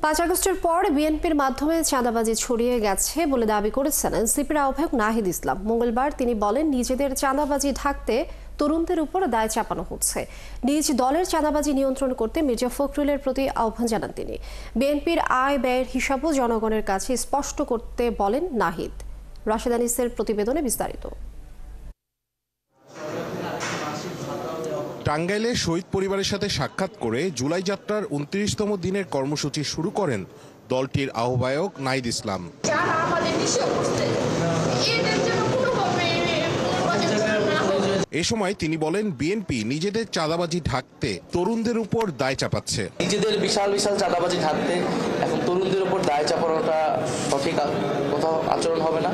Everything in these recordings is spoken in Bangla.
5 আগস্টের পর বিএনপির মাধ্যমে চাঁদাবাজি ছড়িয়ে গেছে বলে দাবি করেছেন এনসিপির আহ্বায়ক নাহিদ ইসলাম। মঙ্গলবার তিনি বলেন, নিজেদের চাঁদাবাজি ঢাকতে তরুণদের উপর দায় চাপানো হচ্ছে। নিজ দলের চাঁদাবাজি নিয়ন্ত্রণ করতে মির্জা ফখরুলের প্রতি আহ্বান জানান তিনি। বিএনপির আয় ব্যয়ের হিসাবও জনগণের কাছে স্পষ্ট করতে বলেন নাহিদ। রাশেদ আনিসের প্রতিবেদনে বিস্তারিত। টাঙ্গাইলে শহীদ পরিবারের সাথে সাক্ষাৎ করে জুলাই যাত্রার 29তম দিনের কর্মসূচি শুরু করেন দলটির আহ্বায়ক নাহিদ ইসলাম। এ সময় তিনি বলেন, বিএনপি নিজেদের চাঁদাবাজি ঢাকতে তরুণদের উপর দায় চাপাচ্ছে। নিজেদের বিশাল বিশাল চাঁদাবাজি ঢাকতে এখন তরুণদের উপর দায় চাপানোটা সঠিক কোথাও আচরণ হবে না,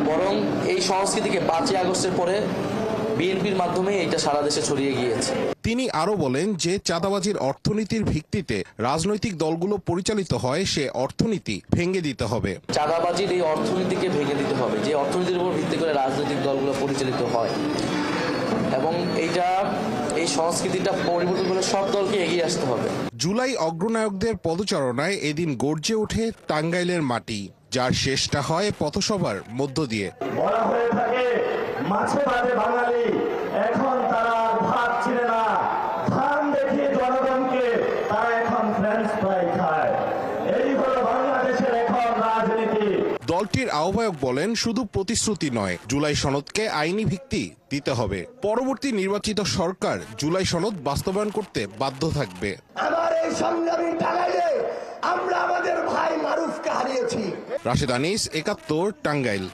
বরং এই সংস্কৃতিকে 5 আগস্টের পরে বিএনপির মাধ্যমে এটা সারা দেশে ছড়িয়ে গিয়েছে। তিনি আরো বলেন যে চাঁদাবাজির অর্থনীতির ভিত্তিতে রাজনৈতিক দলগুলো পরিচালিত হয়, সে অর্থনীতি ভেঙে দিতে হবে। চাঁদাবাজির এই অর্থনীতিকে ভেঙে দিতে হবে, যে অর্থনীতির উপর ভিত্তি করে রাজনৈতিক দলগুলো পরিচালিত হয়, এবং এই সংস্কৃতিটা পরিবর্তন করে সব দলকে এগিয়ে আসতে হবে। জুলাই অগ্রনায়কদের পদচারণায় এদিন গর্জে ওঠে টাঙ্গাইলের মাটি, যার শেষটা হয় পথসভার মধ্য দিয়ে। বলা হয়ে থাকে, মাছে ভাতে বাঙালি, এখন তারা ভাত ছিঁড়ে না, ধান দেখিয়ে জনগণকে তারা এখন ফ্রেঞ্চ ফ্রাই খায়। এই হলো বাংলাদেশের এখন রাজনীতি। দলটির আহ্বায়ক বলেন, শুধু প্রতিশ্রুতি নয়, জুলাই সনদকে আইনি ভিত্তি দিতে হবে। পরবর্তী নির্বাচিত সরকার জুলাই সনদ বাস্তবায়ন করতে বাধ্য থাকবে। আমার এই সংগ্রামী টাঙ্গাইলে আমরা আমাদের ভাই মারুফকে হারিয়েছি। রাশেদ আনিস, 71, টাঙ্গাইল।